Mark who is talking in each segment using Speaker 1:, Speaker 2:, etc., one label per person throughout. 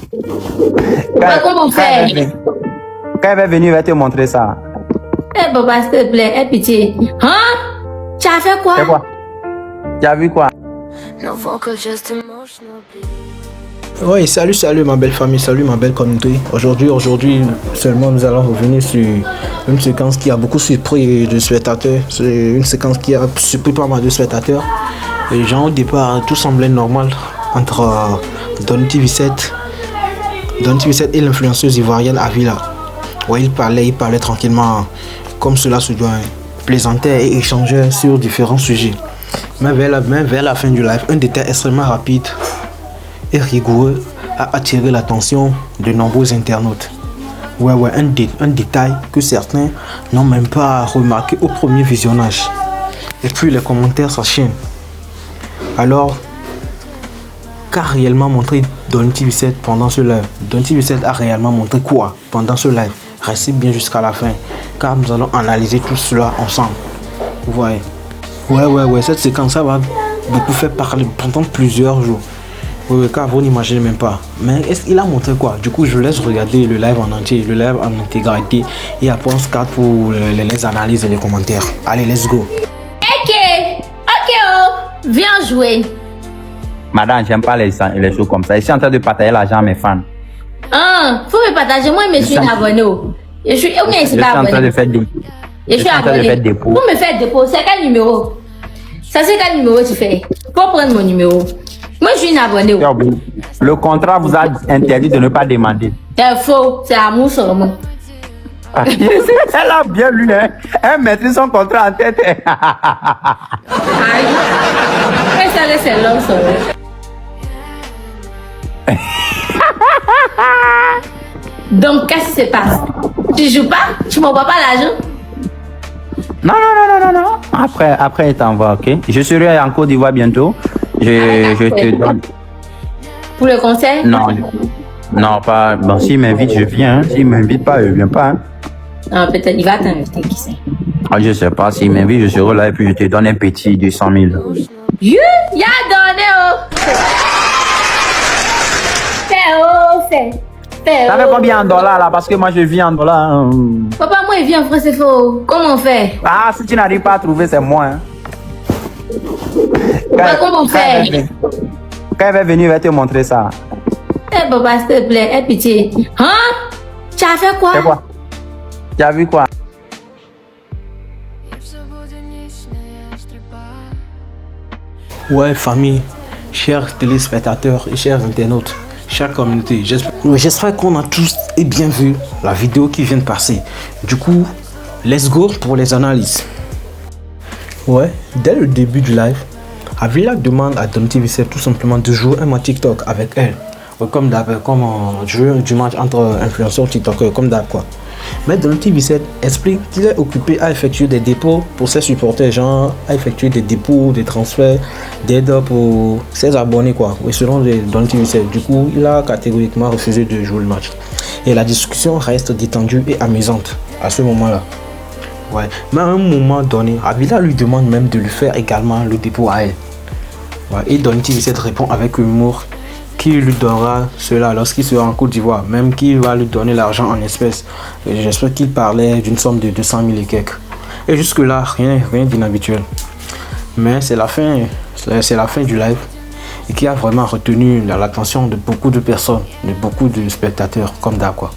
Speaker 1: Papa, comment faire?
Speaker 2: Quand elle va venir, il va te montrer ça.
Speaker 1: Eh, papa, s'il te plaît, aie pitié. Hein? Tu as fait quoi?
Speaker 2: C'est quoi? Tu as vu quoi?
Speaker 3: Oui, salut ma belle famille, salut ma belle communauté. Aujourd'hui seulement nous allons revenir sur une séquence qui a beaucoup surpris de spectateurs. C'est une séquence qui a surpris pas mal de spectateurs. Et genre au départ, tout semblait normal entre Don TV7 et l'influenceuse ivoirienne Avila. Ouais, ils parlaient tranquillement comme cela se doit, plaisantaient et échangeaient sur différents sujets. Mais vers la fin du live, un détail extrêmement rapide et rigoureux a attiré l'attention de nombreux internautes. Ouais, un détail que certains n'ont même pas remarqué au premier visionnage. Et puis les commentaires s'enchaînent. Alors, qu'a réellement montré Don TV7 pendant ce live? Don TV7 a réellement montré quoi pendant ce live? Restez bien jusqu'à la fin, car nous allons analyser tout cela ensemble. Vous voyez? Ouais, cette séquence ça va beaucoup faire parler pendant plusieurs jours. Oui, car vous n'imaginez même pas. Mais est-ce qu'il a montré quoi? Du coup, je vous laisse regarder le live en entier, le live en intégralité. Et après, on se garde pour les analyses et les commentaires. Allez, let's go.
Speaker 1: Ok, oh. Viens jouer.
Speaker 2: Madame, j'aime pas les choses comme ça. Je suis en train de partager l'argent à mes fans.
Speaker 1: Ah, faut me partager. Moi, je suis abonné. Je suis
Speaker 2: en train de faire des...
Speaker 1: Je suis abonné.
Speaker 2: Dépôt.
Speaker 1: Pour me faire dépôt, c'est quel numéro? Ça, c'est quel numéro tu fais? Faut prendre mon numéro. Moi, je suis une abonnée.
Speaker 2: Le contrat vous a interdit de ne pas demander.
Speaker 1: C'est faux. C'est amour seulement.
Speaker 2: Elle a bien lu, hein. Elle maîtrise son contrat en tête.
Speaker 1: Aïe. Ça laisse l'homme seulement. Donc, qu'est-ce qui se passe? Tu joues pas? Tu m'envoies pas l'argent?
Speaker 2: Non. Après, il t'envoie, ok? Je serai en Côte d'Ivoire bientôt. Je te donne.
Speaker 1: Pour le concert?
Speaker 2: Non, pas. Bon, s'il m'invite, je viens. S'il m'invite pas, je viens pas. Hein.
Speaker 1: Non, peut-être il va t'inviter, qui sait?
Speaker 2: Ah, je sais pas. S'il m'invite, je serai là et puis je te donne un petit de 100 000.
Speaker 1: You, y'a donné, oh! Fais.
Speaker 2: Ça fait combien en dollars là? Parce que moi je vis en dollars. Hein.
Speaker 1: Papa, moi il vit en France, c'est faux. Comment on fait?
Speaker 2: Ah, si tu n'arrives pas à trouver, c'est moi. Hein.
Speaker 1: Comment on fait?
Speaker 2: Quand elle va venir, il va te montrer ça.
Speaker 1: Eh, papa, s'il te plaît, aie pitié. Hein? Tu as fait quoi?
Speaker 2: C'est quoi? Tu as vu quoi?
Speaker 3: Ouais, famille, chers téléspectateurs et chers internautes, chère communauté, j'espère qu'on a tous et bien vu la vidéo qui vient de passer. Du coup, let's go pour les analyses. Ouais, dès le début du live, Avila demande à Don TV7 tout simplement de jouer un match TikTok avec elle. Ouais, comme d'hab, comme jouer du match entre influenceurs TikTokers, comme d'hab quoi. Mais Don TV7 explique qu'il est occupé à effectuer des dépôts pour ses supporters, genre à effectuer des dépôts, des transferts, d'aide pour ses abonnés quoi. Oui, selon Don TV7. Du coup, il a catégoriquement refusé de jouer le match. Et la discussion reste détendue et amusante à ce moment-là. Ouais. Mais à un moment donné, Avila lui demande même de lui faire également le dépôt à elle. Ouais. Et Don TV7 répond avec humour qu'il lui donnera cela lorsqu'il sera en Côte d'Ivoire, même qu'il va lui donner l'argent en espèces. J'espère qu'il parlait d'une somme de 200 000 et quelques. Et jusque-là, rien d'inhabituel. Mais c'est la fin du live et qui a vraiment retenu l'attention de beaucoup de personnes, de beaucoup de spectateurs, comme d'hab quoi.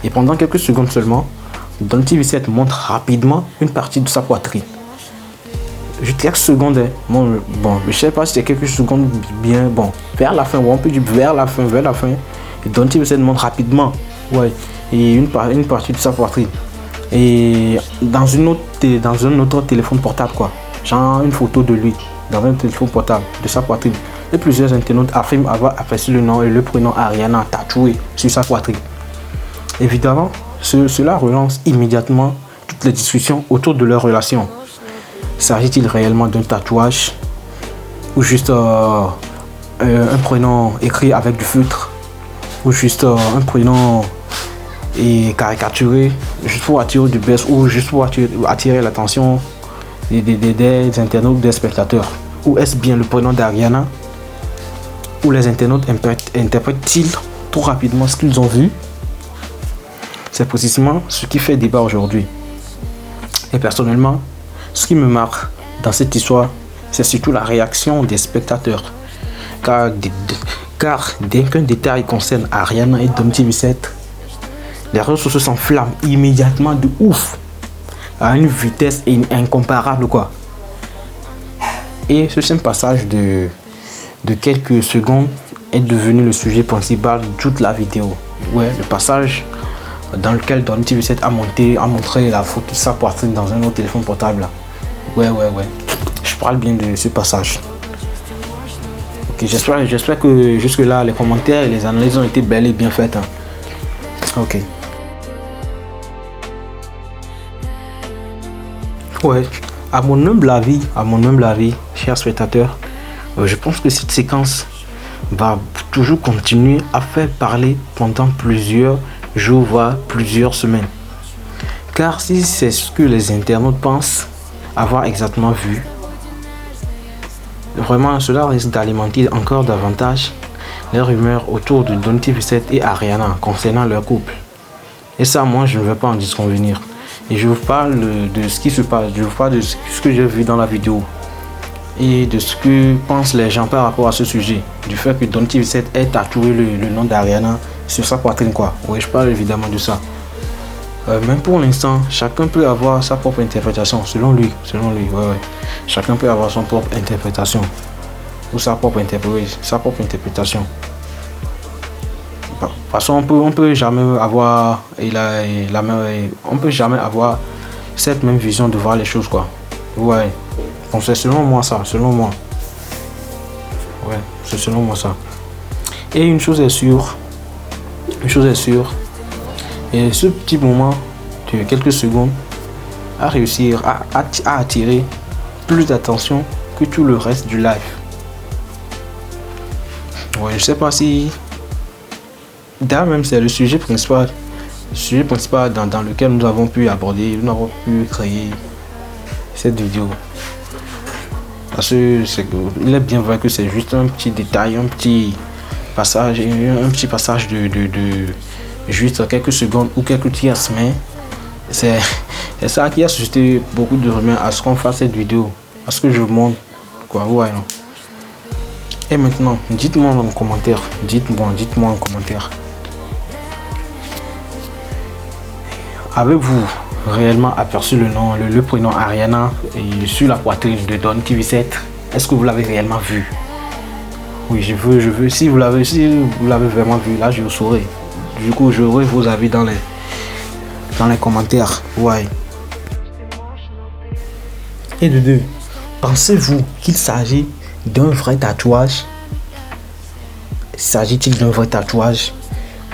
Speaker 3: Et pendant quelques secondes seulement, Don TV7 montre rapidement une partie de sa poitrine. Juste quelques secondes, hein. Bon, je sais pas si c'est quelques secondes bien, bon, vers la fin, on peut dire vers la fin, et Don TV7 montre rapidement, ouais, et une partie de sa poitrine. Et dans un autre téléphone portable, quoi, genre une photo de lui, dans un téléphone portable, de sa poitrine. Et plusieurs internautes affirment avoir aperçu le nom et le prénom Ariana tatoué sur sa poitrine. Évidemment, cela relance immédiatement toutes les discussions autour de leur relation. S'agit-il réellement d'un tatouage ou juste un prénom écrit avec du feutre ou juste un prénom caricaturé juste pour attirer du buzz ou juste pour attirer l'attention des internautes, des spectateurs? Ou est-ce bien le prénom d'Ariana? Ou les internautes interprètent-ils trop rapidement ce qu'ils ont vu. C'est précisément ce qui fait débat aujourd'hui. Et personnellement, ce qui me marque dans cette histoire, c'est surtout la réaction des spectateurs. Car dès qu'un détail concerne Ariana et Don TV7, les réseaux sociaux s'enflamment immédiatement de ouf, à une vitesse incomparable quoi. Et ce simple passage de quelques secondes est devenu le sujet principal de toute la vidéo. Ouais, le passage dans lequel Don TV7 a montré la photo de sa poitrine dans un autre téléphone portable là. Ouais. Je parle bien de ce passage. Ok, j'espère que jusque là les commentaires et les analyses ont été bel et bien faites. Hein. Ok. Ouais. À mon humble avis, chers spectateurs, je pense que cette séquence va toujours continuer à faire parler pendant plusieurs jours, voire plusieurs semaines. Car si c'est ce que les internautes pensent avoir exactement vu, vraiment cela risque d'alimenter encore davantage les rumeurs autour de Don TV7 et Ariana concernant leur couple. Et ça, moi, je ne veux pas en disconvenir. Et je vous parle de ce qui se passe, je vous parle de ce que j'ai vu dans la vidéo et de ce que pensent les gens par rapport à ce sujet, du fait que Don TV7 ait tatoué le nom d'Ariana sur sa poitrine quoi. Oui, je parle évidemment de ça. Même pour l'instant, chacun peut avoir sa propre interprétation, selon lui, ouais. Chacun peut avoir son propre interprétation ou sa propre interprétation. De toute façon, on peut jamais avoir on peut jamais avoir cette même vision de voir les choses quoi. Ouais. Bon, c'est selon moi ça, Ouais, c'est selon moi ça. Et une chose est sûre, et ce petit moment de quelques secondes a réussi à attirer plus d'attention que tout le reste du live. Ouais, je sais pas si d'ailleurs même c'est le sujet principal dans lequel nous avons pu créer cette vidéo. Parce que il est bien vrai que c'est juste un petit détail, un petit passage de juste quelques secondes ou quelques tierces, mais c'est ça qui a suscité beaucoup de rumeurs à ce qu'on fasse cette vidéo, à ce que je montre quoi. Ouais, non. Et maintenant, dites-moi en commentaire, avez-vous réellement aperçu le prénom Ariana sur la poitrine de Don TV7? Est-ce que vous l'avez réellement vu? Oui, je veux. Si vous l'avez vraiment vu, là je le saurai. Du coup, j'aurai vos avis dans les commentaires. Ouais. Et de deux, pensez-vous qu'il s'agit d'un vrai tatouage? S'agit-il d'un vrai tatouage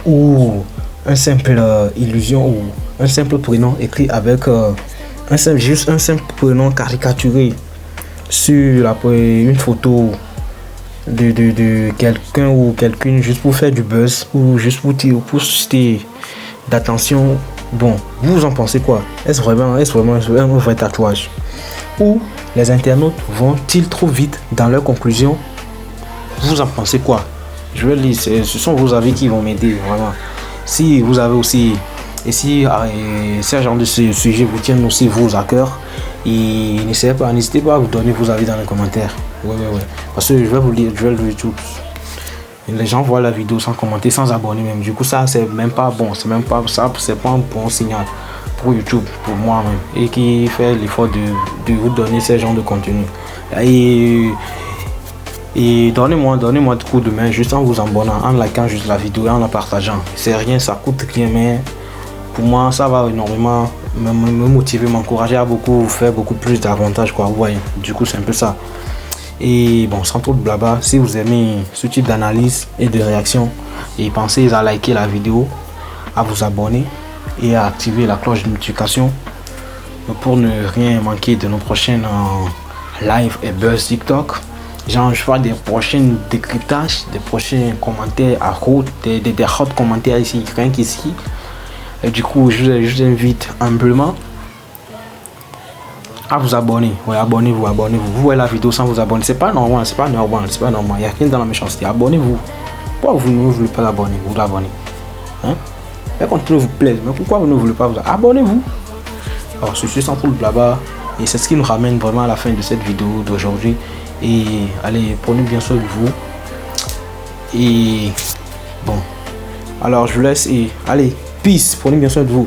Speaker 3: ou un simple illusion ou un simple prénom écrit avec juste un simple prénom caricaturé sur une photo de quelqu'un ou quelqu'une juste pour faire du buzz ou juste pour susciter d'attention? Bon, vous en pensez quoi? Est-ce vraiment un vrai tatouage? Ou les internautes vont-ils trop vite dans leurs conclusions? Vous en pensez quoi? Je vais lire, ce sont vos avis qui vont m'aider vraiment. Si vous avez aussi, et si ce genre de sujet vous tient aussi vos à cœur, et n'hésitez pas à vous donner vos avis dans les commentaires. Ouais. Parce que je vais vous lire tout. Les gens voient la vidéo sans commenter, sans abonner même. Du coup, ça c'est même pas bon, c'est pas un bon signal pour YouTube, pour moi-même, et qui fait l'effort de vous donner ce genre de contenu. Et donnez-moi de coup de main juste en vous abonnant, en likant juste la vidéo et en la partageant. C'est rien, ça coûte rien, mais pour moi ça va énormément me motiver, m'encourager à faire beaucoup plus d'avantages quoi. Vous voyez, du coup c'est un peu ça. Et bon, sans trop de blabla, si vous aimez ce type d'analyse et de réaction, et pensez à liker la vidéo, à vous abonner et à activer la cloche de notification pour ne rien manquer de nos prochaines live et buzz TikTok. Genre, je ferai des prochains décryptages, des prochains commentaires à haute, des hot commentaires ici, rien qu'ici. Et du coup, je vous invite humblement à vous abonner. Ouais, abonnez-vous. Vous voyez la vidéo sans vous abonner. C'est pas normal. Il n'y a rien dans la méchanceté. Abonnez-vous. pourquoi vous ne voulez pas vous abonner? Hein? Le contenu vous plaît, mais pourquoi vous ne voulez pas vous abonnez-vous? Alors, ceci sans trop de blabla. Et c'est ce qui nous ramène vraiment à la fin de cette vidéo d'aujourd'hui. Et allez, prenez bien soin de vous. Et bon, alors je vous laisse et allez, peace, prenez bien soin de vous.